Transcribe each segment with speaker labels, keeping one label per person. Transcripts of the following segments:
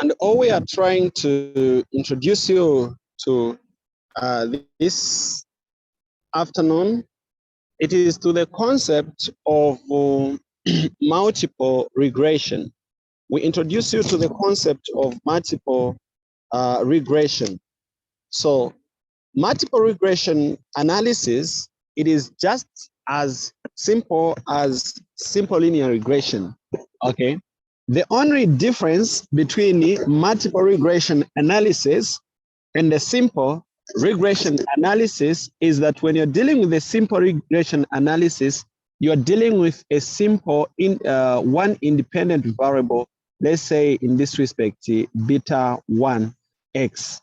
Speaker 1: And all we are trying to introduce you to this afternoon, it is to the concept of multiple regression. We introduce you to the concept of multiple regression. So multiple regression analysis, it is just as simple as simple linear regression, okay? The only difference between the multiple regression analysis and the simple regression analysis is that when you're dealing with the simple regression analysis, you're dealing with a simple one independent variable, let's say in this respect, beta 1 x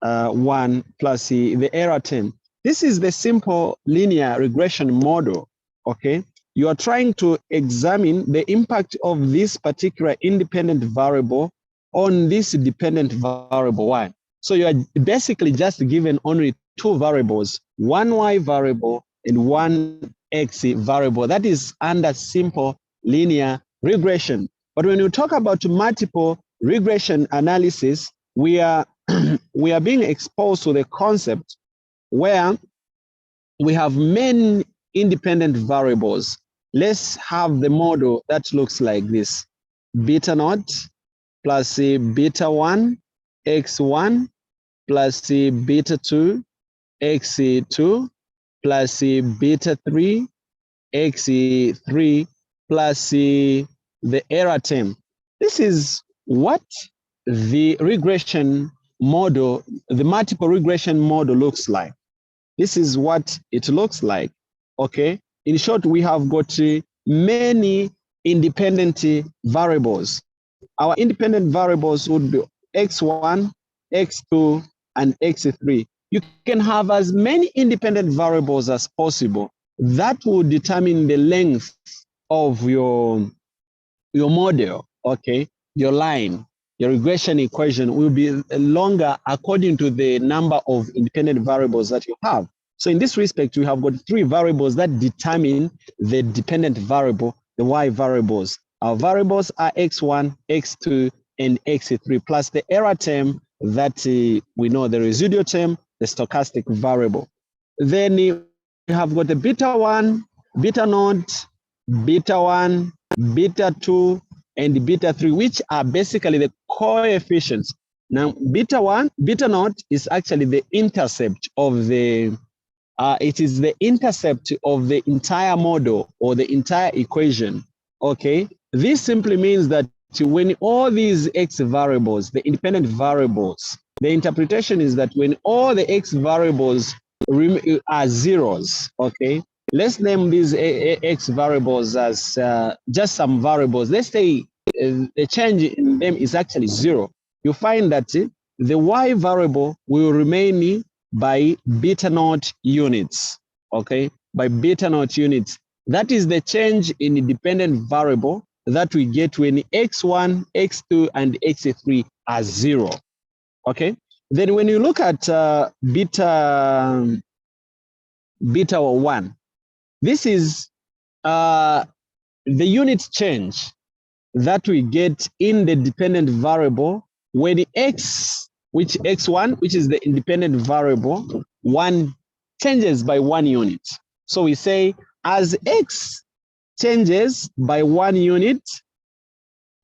Speaker 1: 1 plus the error term. This is the simple linear regression model, okay? You are trying to examine the impact of this particular independent variable on this dependent variable y. So you are basically just given only two variables, one y variable and one x variable. That is under simple linear regression. But when you talk about multiple regression analysis, we are being exposed to the concept where we have many independent variables. Let's have the model that looks like this. Beta naught plus beta 1 x1 plus beta 2 x2 plus beta 3 x3 plus the error term. This is what the regression model, the multiple regression model looks like. This is what it looks like, okay? In short, we have got many independent variables. Our independent variables would be x1, x2, and x3. You can have as many independent variables as possible. That will determine the length of your model, okay? Your line. Your regression equation will be longer according to the number of independent variables that you have. So in this respect, we have got three variables that determine the dependent variable, the y variables. Our variables are x1, x2, and x3, plus the error term that we know, the residual term, the stochastic variable. Then we have got the beta 1, beta naught, beta 1, beta 2, and beta 3, which are basically the coefficients. Now, beta 1, beta naught is actually the intercept of the, it is the intercept of the entire model or the entire equation, okay? This simply means that when all these x variables, the independent variables, the interpretation is that when all the x variables are zeros, okay? Let's name these x variables as just some variables. Let's say the change in them is actually 0. You find that the y variable will remain by beta naught units, okay? By beta naught units. That is the change in the dependent variable that we get when x1, x2, and x3 are 0, okay? Then when you look at beta 1, this is the unit change that we get in the dependent variable when the x1, which is the independent variable, 1 changes by 1 unit. So we say as x changes by 1 unit,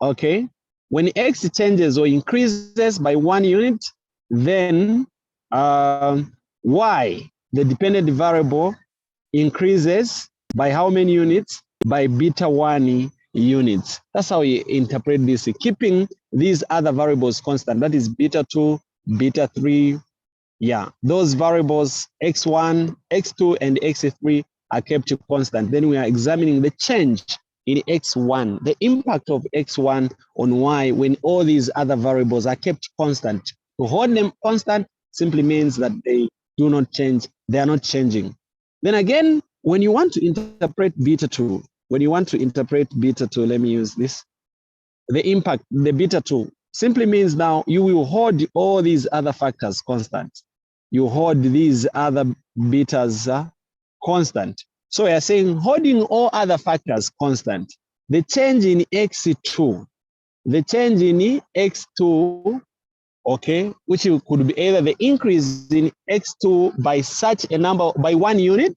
Speaker 1: okay, when x changes or increases by 1 unit, then y, the dependent variable, increases by how many units? By beta 1 units. That's how we interpret this, keeping these other variables constant. That is beta 2, beta 3. Yeah, those variables x1, x2, and x3 are kept constant. Then we are examining the change in x1, the impact of x1 on y when all these other variables are kept constant. To hold them constant simply means that they do not change, they are not changing. Then again, when you want to interpret beta 2, let me use this. The impact, the beta 2, simply means now you will hold all these other factors constant. You hold these other betas constant. So we are saying holding all other factors constant. The change in x2 the change in X2, okay, which could be either the increase in X2 by such a number, by 1 unit,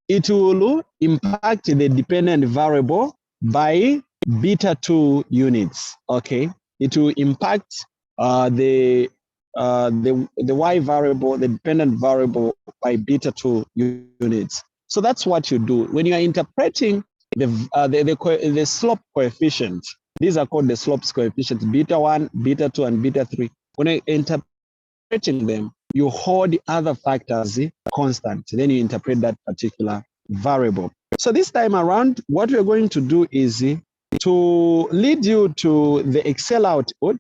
Speaker 1: it will impact the dependent variable by beta 2 units, okay? It will impact the y variable, the dependent variable by beta 2 units. So that's what you do. When you are interpreting the slope coefficient, these are called the slopes coefficients, beta 1, beta 2, and beta 3. When you're interpreting them, you hold the other factors constant. Then you interpret that particular variable. So this time around, what we're going to do is to lead you to the Excel output,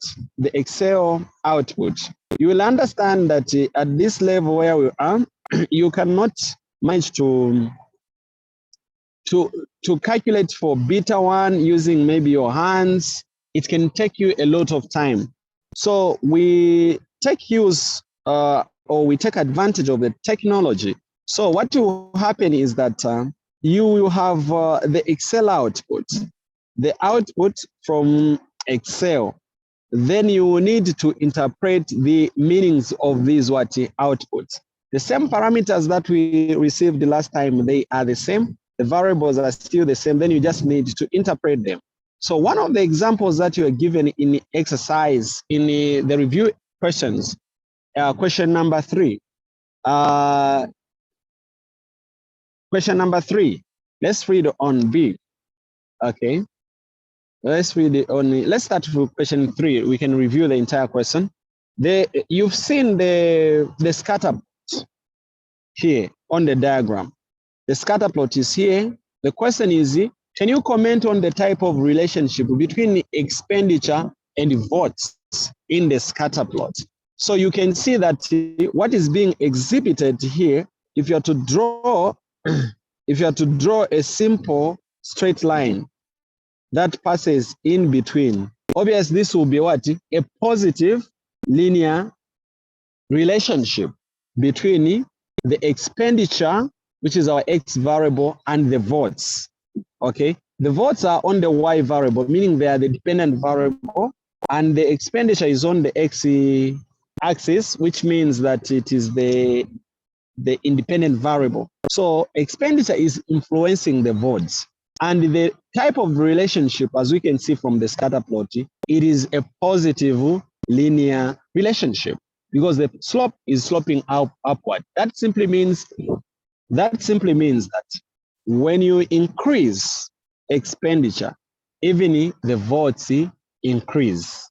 Speaker 1: you will understand that at this level where we are, you cannot manage to calculate for beta 1 using maybe your hands. It can take you a lot of time. So we take use or we take advantage of the technology. So what will happen is that you will have the Excel output, the output from Excel. Then you will need to interpret the meanings of these outputs. The same parameters that we received the last time, they are the same. The variables are still the same. Then you just need to interpret them. So one of the examples that you are given in the exercise, in the review questions, question number 3. Question number 3. Let's read on B. Okay. Let's read it only. Let's start with question 3. We can review the entire question. You've seen the scatter plot here on the diagram. The scatter plot is here. The question is, can you comment on the type of relationship between expenditure and votes in the scatter plot? So you can see that what is being exhibited here, if you are to draw, a simple straight line that passes in between, obviously this will be what? A positive linear relationship between the expenditure, which is our X variable, and the votes, okay? The votes are on the Y variable, meaning they are the dependent variable, and the expenditure is on the X axis, which means that it is the independent variable. So expenditure is influencing the votes. And the type of relationship, as we can see from the scatter plot, it is a positive linear relationship because the slope is sloping upward. That simply means that when you increase expenditure, even the votes increase.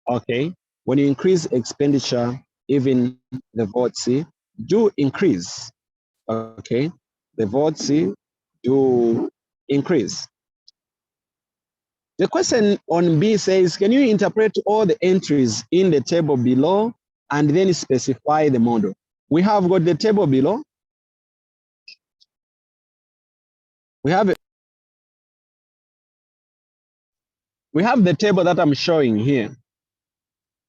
Speaker 1: Okay, when you increase expenditure, even the votes do increase. Okay, the votes do increase. The question on B says, can you interpret all the entries in the table below and then specify the model? We have got the table below. We have the table that I'm showing here.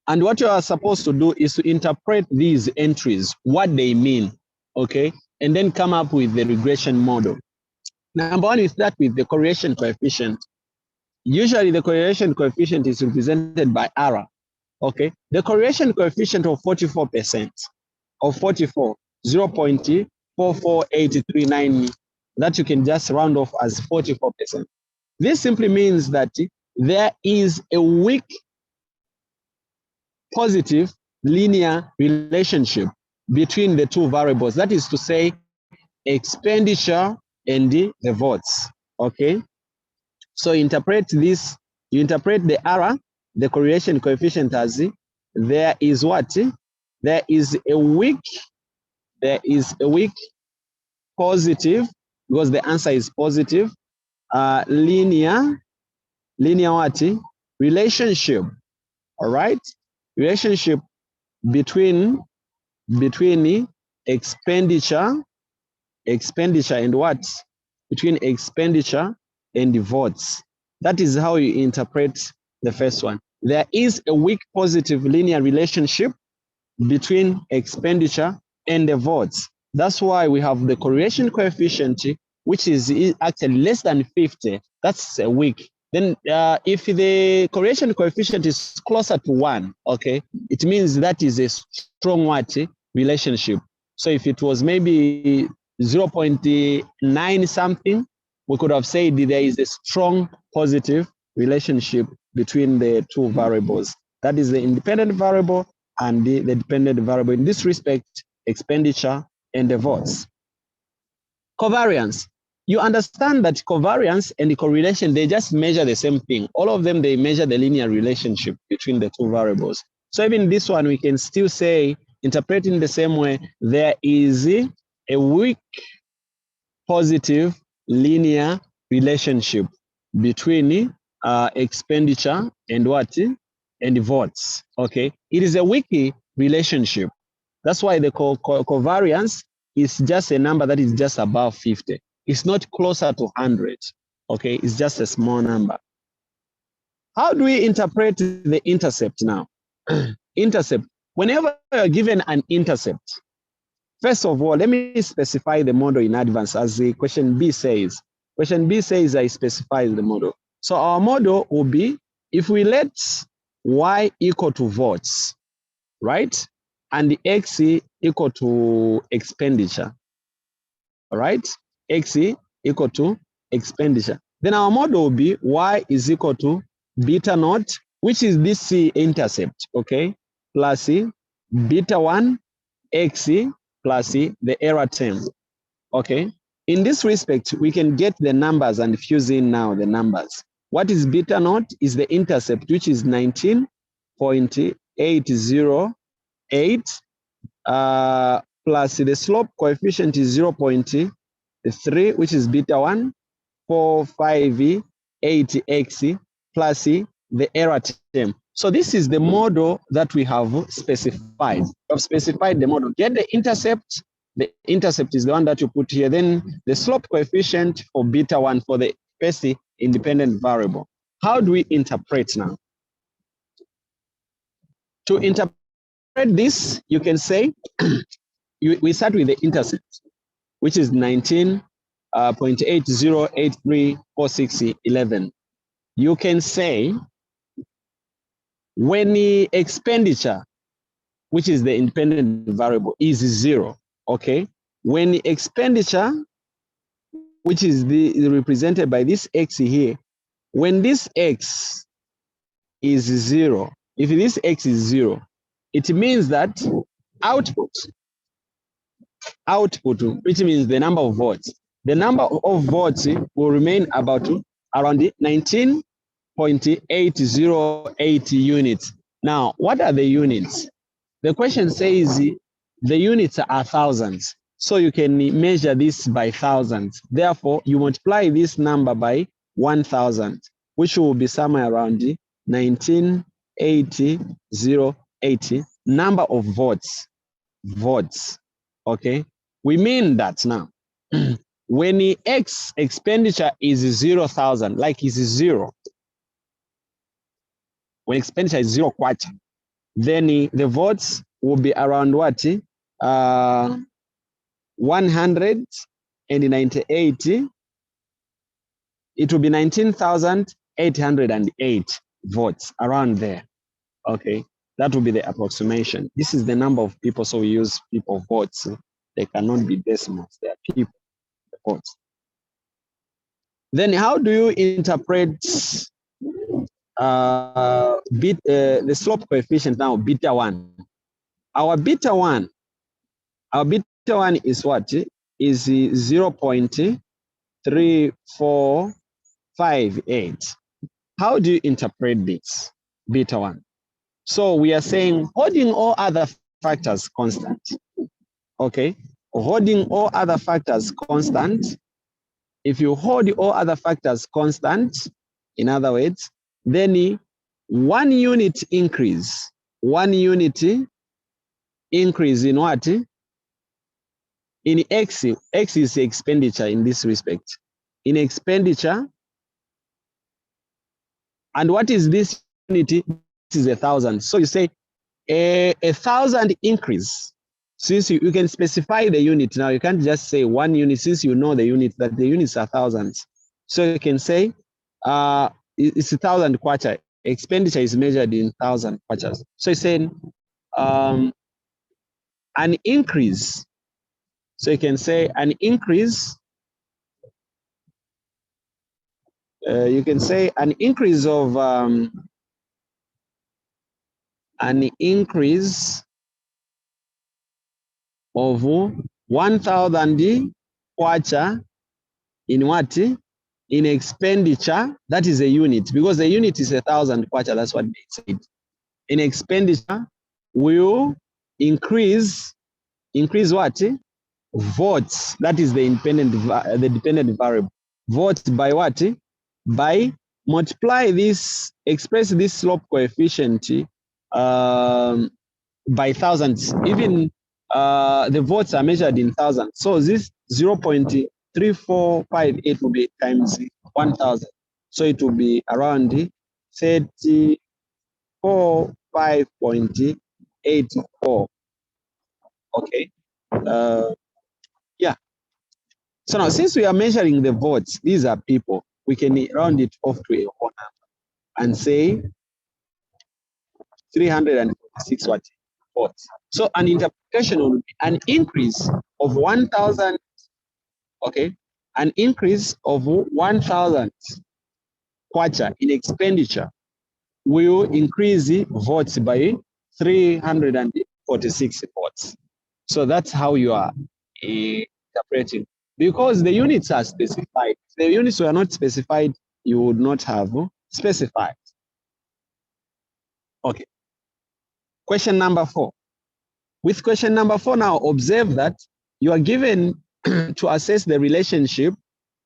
Speaker 1: And what you are supposed to do is to interpret these entries, what they mean, okay? And then come up with the regression model. Number one is that with the correlation coefficient. Usually the correlation coefficient is represented by R, okay? The correlation coefficient of 44%, of 44, 0.44839, that you can just round off as 44%. This simply means that there is a weak positive linear relationship between the two variables. That is to say, expenditure and the votes, okay? So interpret this, you interpret the R, the correlation coefficient, as there is what? There is a weak positive, because the answer is positive, linear what? Relationship, all right? Relationship between expenditure and what? Between expenditure and the votes. That is how you interpret the first one. There is a weak positive linear relationship between expenditure and the votes. That's why we have the correlation coefficient, which is actually less than 50. That's a weak. Then if the correlation coefficient is closer to 1, okay, it means that is a strong what relationship. So if it was maybe 0.9 something, we could have said there is a strong positive relationship between the two variables. That is the independent variable and the dependent variable. In this respect, expenditure and the votes. Covariance. You understand that covariance and the correlation, they just measure the same thing. All of them, they measure the linear relationship between the two variables. So even this one, we can still say, interpreting the same way, there is a weak positive linear relationship between expenditure and what? And votes, okay? It is a weak relationship. That's why the covariance is just a number that is just above 50. It's not closer to 100, okay? It's just a small number. How do we interpret the intercept now? Intercept. Whenever you're given an intercept, first of all, let me specify the model in advance, as the question B says. Question B says I specify the model. So our model will be, if we let y equal to votes, right? And the x equal to expenditure, all right? X equal to expenditure. Then our model will be y is equal to beta naught, which is this intercept, okay? Plus beta 1 x plus the error term, okay? In this respect, we can get the numbers and fuse in now the numbers. What is beta naught? Is the intercept, which is 19.808 plus the slope coefficient is 0.3, which is beta 1, 458x plus the error term. So this is the model that we have specified. We have specified the model. Get the intercept. The intercept is the one that you put here. Then the slope coefficient for beta 1 for the first independent variable. How do we interpret now? To interpret this, you can say, we start with the intercept, which is 19.80834611. You can say when the expenditure, which is the independent variable, is 0, okay? When the expenditure, which is represented by this x here, when this x is 0, if this x is 0, it means that output, which means the number of votes, the number of votes will remain about around 19.808 units. Now, what are the units? The question says the units are thousands. So you can measure this by thousands. Therefore, you multiply this number by 1,000, which will be somewhere around 19.808 number of votes. Okay? We mean that now, when the X expenditure is 0,000, like is 0, when expenditure is 0 kwacha, then the votes will be around what? 198. It will be 19,808 votes around there. Okay, that will be the approximation. This is the number of people, so we use people votes. They cannot be decimals, they are people votes. Then how do you interpret the slope coefficient now, beta 1? Our beta 1 is what? Is 0.3458. How do you interpret this, beta 1? So we are saying holding all other factors constant, okay? Holding all other factors constant. If you hold all other factors constant, in other words, then 1 unit increase, 1 unit increase in what? In X, X is expenditure in this respect. In expenditure, and what is this unit? This is 1,000. So you say a 1,000 increase. Since you can specify the unit now, you can't just say 1 unit, since you know the unit, that the units are thousands. So you can say it's 1,000 kwacha. Expenditure is measured in 1,000 kwachas. So it's saying an increase. So you can say an increase. You can say an increase of an increase of 1,000 kwacha in what? In expenditure. That is a unit, because the unit is 1,000 kwacha. That's what they said. In expenditure will increase what? Votes. That is the dependent variable. Votes by what? By multiply this, express this slope coefficient by thousands. Even the votes are measured in thousands. So this 0.3458 will be times 1,000. So it will be around 34.5.84. Okay. Yeah. So now, since we are measuring the votes, these are people, we can round it off to a whole number and say 346 votes. So an interpretation will be an increase of 1,000, okay, an increase of 1,000 kwacha in expenditure will increase votes by 346 votes. So that's how you are interpreting. Because the units are specified. If the units were not specified, you would not have specified. Okay. Question number 4. With question number 4 now, observe that you are given to assess the relationship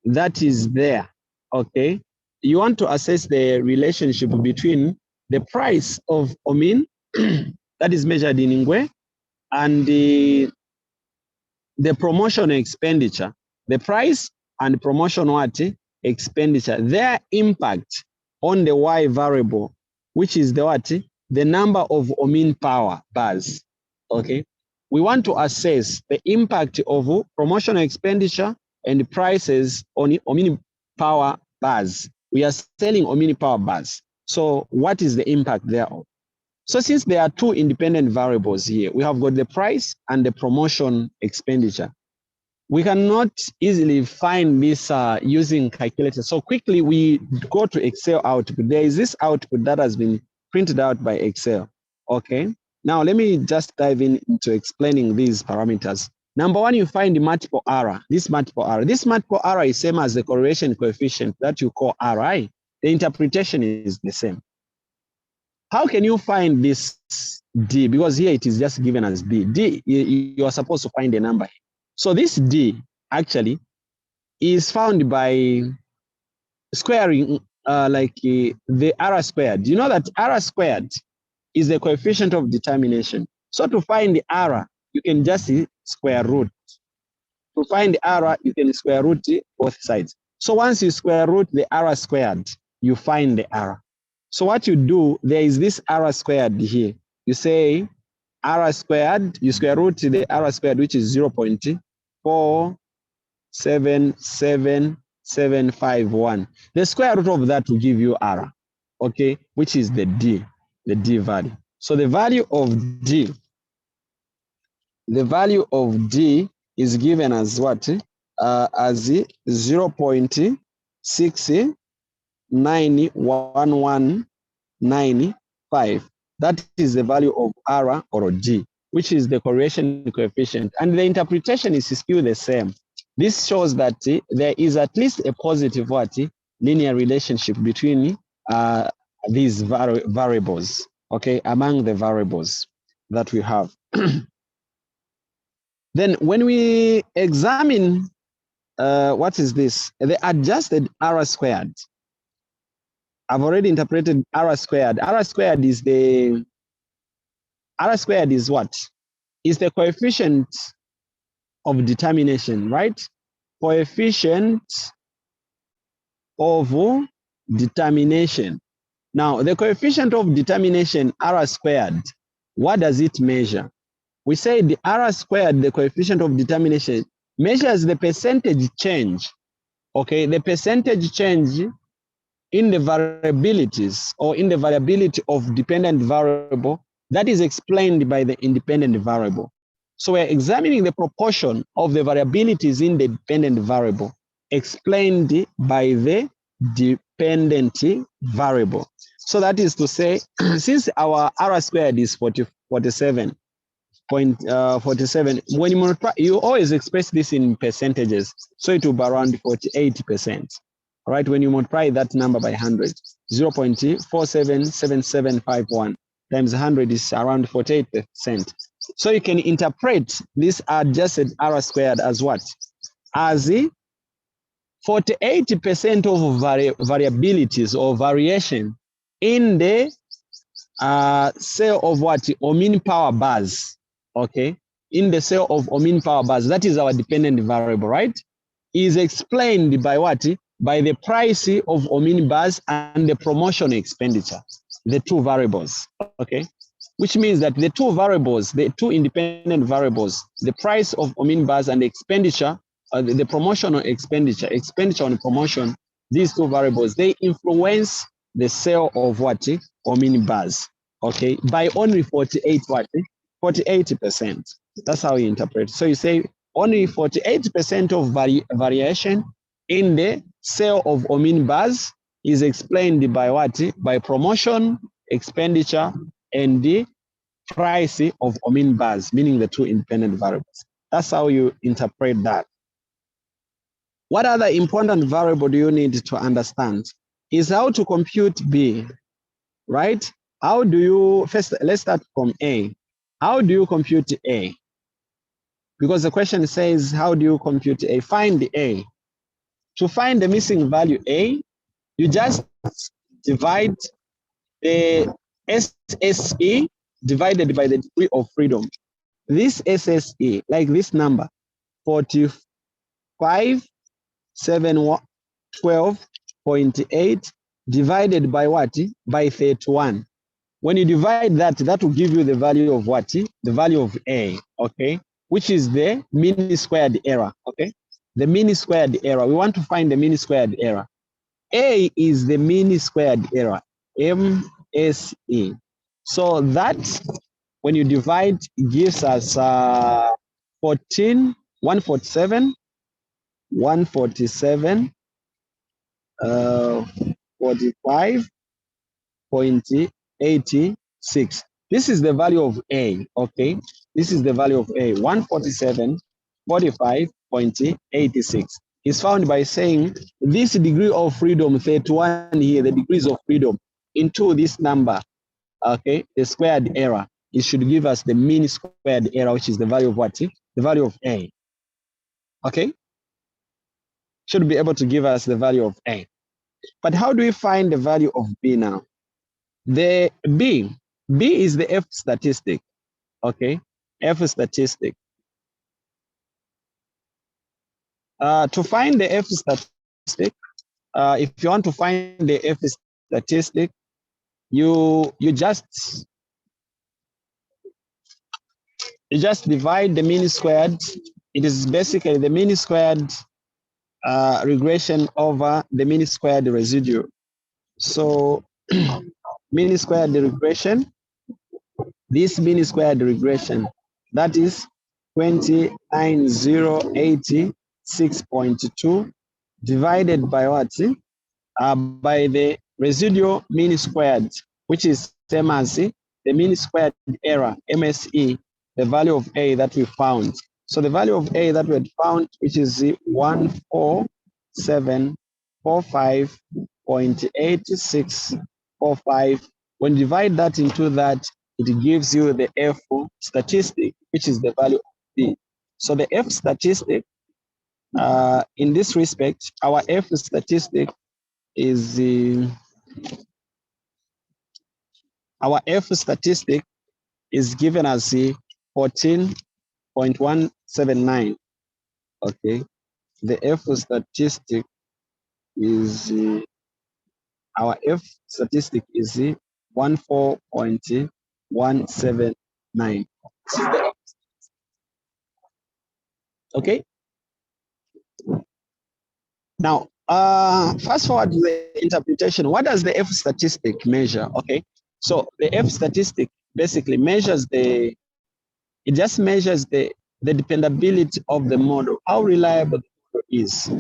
Speaker 1: that is there. Okay. You want to assess the relationship between the price of Omin that is measured in Ingwe and the promotional expenditure. The price and promotion expenditure, their impact on the Y variable, which is the what? The number of Omin power bars. Okay. We want to assess the impact of promotional expenditure and prices on Omin power bars. We are selling Omin power bars. So what is the impact thereof? So since there are two independent variables here, we have got the price and the promotion expenditure. We cannot easily find this using calculator. So quickly we go to Excel output. There is this output that has been printed out by Excel. Okay. Now let me just dive into explaining these parameters. Number one, you find the multiple error. This multiple error. This multiple error is same as the correlation coefficient that you call Ri. The interpretation is the same. How can you find this D? Because here it is just given as D. D, you are supposed to find a number. So this D actually is found by squaring the R squared. You know that R squared is the coefficient of determination. So to find the R, you can just square root. To find the R, you can square root both sides. So once you square root the R squared, you find the R. So what you do, there is this R squared here. You say R squared, you square root the R squared, which is 0.477751. The square root of that will give you R, okay, which is the D value. So the value of D is given as what? As 0.691195. That is the value of R or G, which is the correlation coefficient. And the interpretation is still the same. This shows that there is at least a positive linear relationship between these variables, okay, among the variables that we have. Then when we examine, what is this? The adjusted R squared. I've already interpreted R squared. R squared is what? Is the coefficient of determination, right? Coefficient of determination. Now, the coefficient of determination, R squared, what does it measure? We say the R squared, the coefficient of determination, measures the percentage change, okay? The percentage change in the variabilities or in the variability of dependent variable that is explained by the independent variable. So we're examining the proportion of the variabilities in the dependent variable explained by the dependent variable. So that is to say, since our R squared is 47, 47. When you multiply, you always express this in percentages, so it will be around 48%. All right, when you multiply that number by 100, 0.477751 times 100 is around 48%. So you can interpret this adjusted R squared as what? As 48% of variabilities or variation in the cell of what? Mean power bars. Okay, in the cell of mean power bars, that is our dependent variable, right? Is explained by what? By the price of mean bars and the promotion expenditure, the two variables. Okay, which means that the two variables, the two independent variables, the price of mean bars and the expenditure, the promotional expenditure on promotion, these two variables, they influence the sale of what? Mean bars. Okay, by only 48%. That's how you interpret. So you say only 48% of variation in the sale of mean bars is explained by what? By promotion, expenditure, and the price of mean bars, meaning the two independent variables. That's how you interpret that. What other important variable do you need to understand? Is how to compute B, right? How do you, first, let's start from A. How do you compute A? Because the question says, how do you compute A? Find the A. To find the missing value A, you just divide the SSE divided by the degree of freedom. This SSE, like this number, 45,712.8 divided by what? By 31. When you divide that, that will give you the value of what? The value of A, okay? Which is the mean squared error, okay? The mean squared error. We want to find the mean squared error. A is the mean squared error, MSE. So that, when you divide, gives us 147, 45.86. This is the value of A, okay? This is the value of A, 147, 45.86. Is found by saying this degree of freedom, 31 here, the degrees of freedom, into this number, okay, the squared error. It should give us the mean squared error, which is the value of what? The value of A, okay? Should be able to give us the value of A. But how do we find the value of B now? The B is the F statistic, okay? F statistic. To find the F statistic, if you want to find the F statistic, you just divide the mean squared. It is basically the mean squared regression over the mean squared residual. So mean squared regression, this mean squared regression, that is 29086.2 divided by what? By the residual mean squared, which is same as the mean squared error, MSE, the value of A that we found. So the value of A that we had found, which is 14745.8645. When you divide that into that, it gives you the F statistic, which is the value of B. So the F statistic, in this respect, our F statistic is our F statistic is given as 14.179. Okay, the F statistic is our F statistic is 14.179. Okay. Now, Fast forward to the interpretation. What does the F statistic measure? Okay, so the F statistic basically measures it just measures the dependability of the model, how reliable the model is.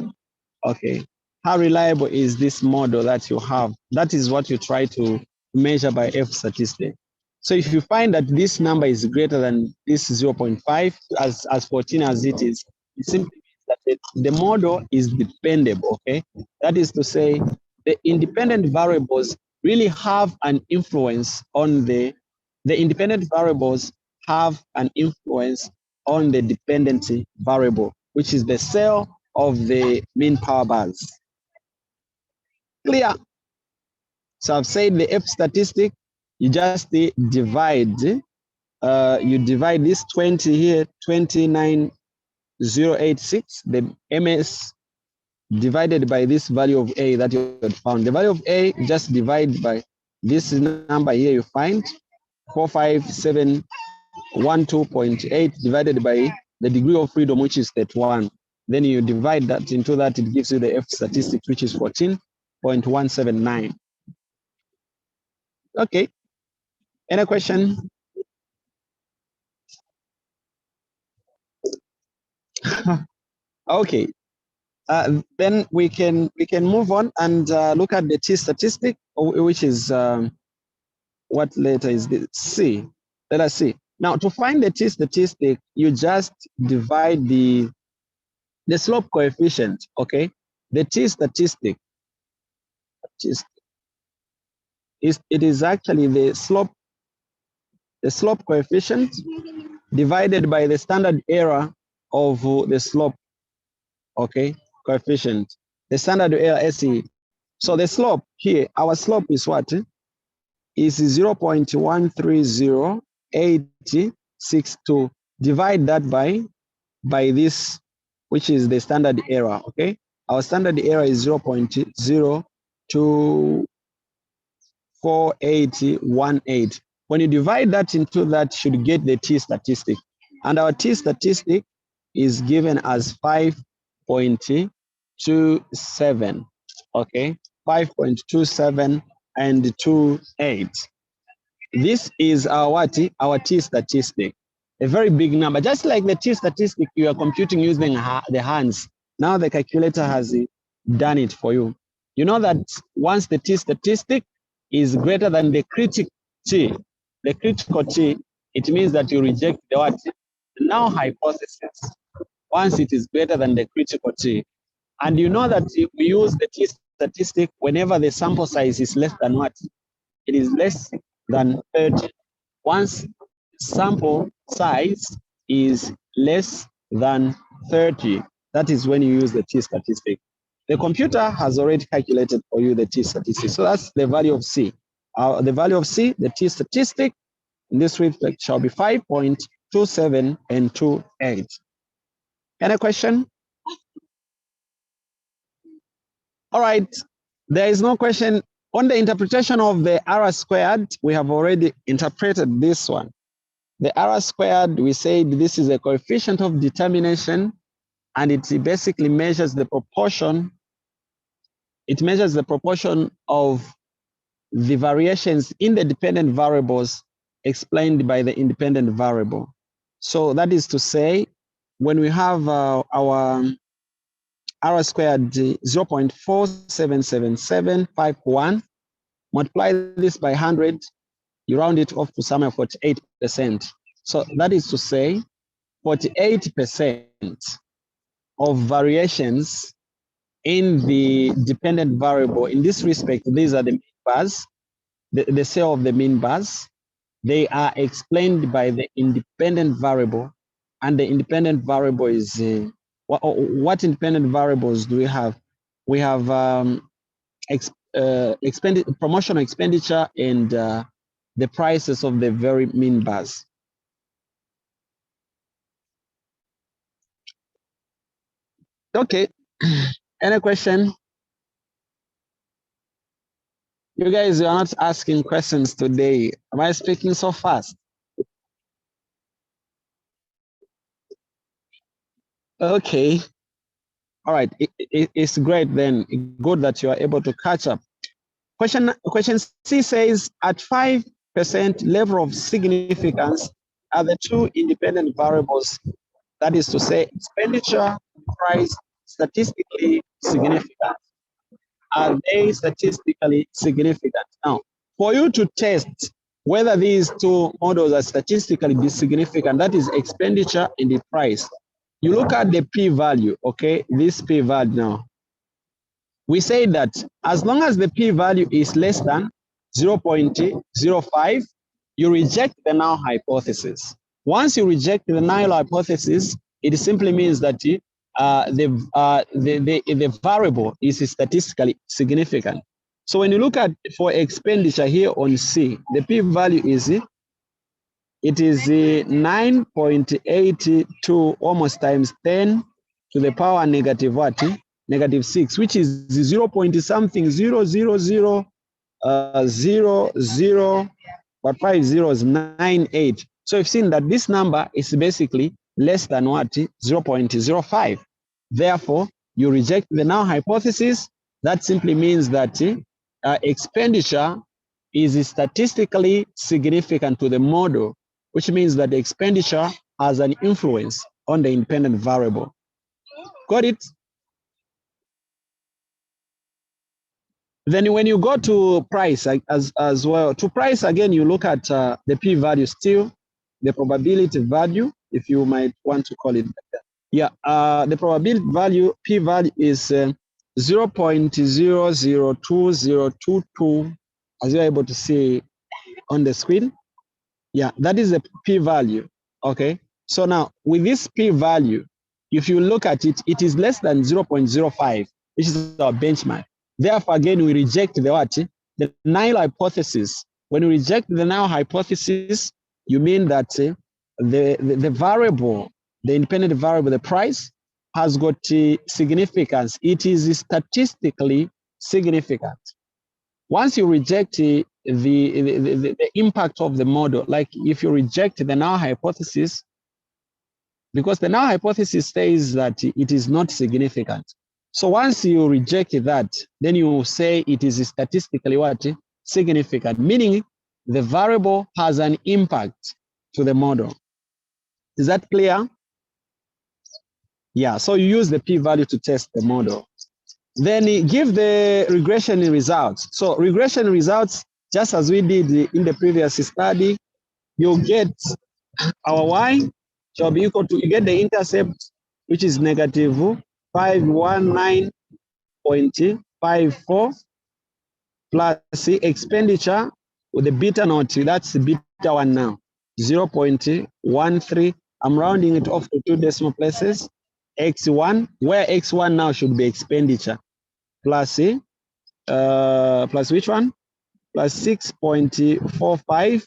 Speaker 1: Okay, how reliable is this model that you have? That is what you try to measure by F statistic. So if you find that this number is greater than this 0.5, as 14 as it is, it simply means that the model is dependable, okay? That is to say, the independent variables really have an influence on the independent variables have an influence on the dependency variable, which is the cell of the mean power bars. Clear? So I've said the F statistic, you just divide, you divide this 20 here, 29086, the MS divided by this value of A that you had found. The value of A, just divide by this number here you find, 45712.8 divided by the degree of freedom, which is 31. Then you divide that into that, it gives you the F statistic, which is 14.179. Okay. Any question? Okay. Then we can move on and look at the T statistic, which is what letter is this? C. Let us see. Now, to find the T statistic, you just divide the slope coefficient. Okay, the T statistic it is actually the slope coefficient divided by the standard error of the slope, okay, coefficient, the standard error SE. So the slope here, our slope is what? Is 0.130862. Divide that by this, which is the standard error, okay? Our standard error is 0.024818. When you divide that into that, you should get the T statistic. And our T statistic is given as 5.27, okay? 5.27 and 28. This is our what? Our T statistic, a very big number. Just like the T statistic you are computing using the hands. Now the calculator has done it for you. You know that once the T statistic is greater than the critical T, it means that you reject the what? The null hypothesis. Once it is greater than the critical T. And you know that if we use the T statistic whenever the sample size is less than what? It is less than 30. Once sample size is less than 30, that is when you use the T statistic. The computer has already calculated for you the T statistic. So that's the value of C. The value of C, the T statistic, in this respect shall be 5.27 and 28. Any question? All right, there is no question. On the interpretation of the R squared, we have already interpreted this one. The R squared, we said this is a coefficient of determination, and it basically measures the proportion. It measures the proportion of the variations in the dependent variables explained by the independent variable. So that is to say, when we have our R squared 0.477751, multiply this by 100, you round it off to somewhere 48%. So that is to say 48% of variations in the dependent variable. In this respect, these are the mean bars, the cell of the mean bars. They are explained by the independent variable, and the independent variable is what independent variables do we have? We have promotional expenditure and the prices of the very mean bars. Okay, any question? You guys are not asking questions today. Am I speaking so fast? Okay. All right, it's great then. Good that you are able to catch up. Question C says, at 5% level of significance are the two independent variables, that is to say, expenditure, price, statistically significant. Are they statistically significant? Now, for you to test whether these two models are statistically significant, that is expenditure and the price, you look at the p-value, okay? This p-value now. We say that as long as the p-value is less than 0.05, you reject the null hypothesis. Once you reject the null hypothesis, it simply means that the variable is statistically significant. So when you look at for expenditure here on C, the p-value is 9.82 almost times 10 to the power negative what? Negative 6, which is 0 point something 0, 0, 0, 0, 0, but 5 zeros 98. So you've seen that this number is basically less than what? 0.05. Therefore, you reject the null hypothesis. That simply means that expenditure is statistically significant to the model, which means that the expenditure has an influence on the independent variable. Got it? Then when you go to price as well, to price again, you look at the p-value still, the probability value, if you might want to call it like that. Yeah, the probability value, p-value is 0.002022, as you're able to see on the screen. Yeah, that is the p-value, okay? So now, with this p-value, if you look at it, it is less than 0.05, which is our benchmark. Therefore, again, we reject the what? The null hypothesis. When we reject the null hypothesis, you mean that the variable, the independent variable, the price, has got significance. It is statistically significant. Once you reject the impact of the model, like if you reject the null hypothesis, because the null hypothesis says that it is not significant. So once you reject that, then you say it is statistically what? Significant, meaning the variable has an impact to the model. Is that clear? Yeah, so you use the p-value to test the model. Then give the regression results. So regression results, just as we did in the previous study, you get our y shall be equal to, you get the intercept, which is negative 519.54 plus the expenditure with the beta naught, that's the beta 1 now, 0.13. I'm rounding it off to 2 decimal places. X1, where X1 now should be expenditure, plus plus which one? Plus 6.45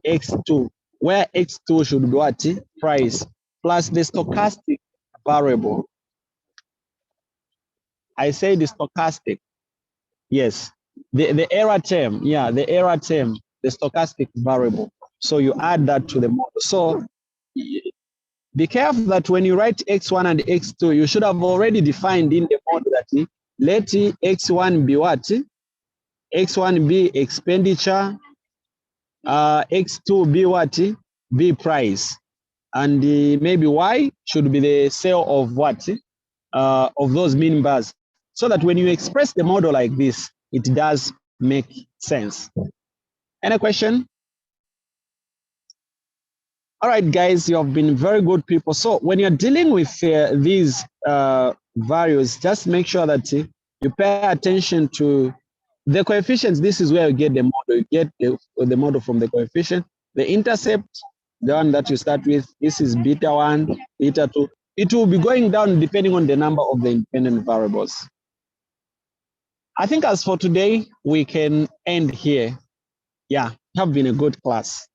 Speaker 1: X2, where X2 should be what? Price, plus the stochastic variable. I say the stochastic, yes. The error term, yeah, the error term, the stochastic variable. So you add that to the model. So be careful that when you write X1 and X2, you should have already defined in the model that let X1 be what? X1 be expenditure, X2 be what? Be price. And maybe Y should be the sale of what? Of those mean bars. So that when you express the model like this, it does make sense. Any question? All right, guys, you have been very good people. So when you're dealing with these values, just make sure that you pay attention to the coefficients. This is where you get the model. You get the model from the coefficient. The intercept, the one that you start with, this is beta 1, beta 2. It will be going down depending on the number of the independent variables. I think as for today, we can end here. Yeah, have been a good class.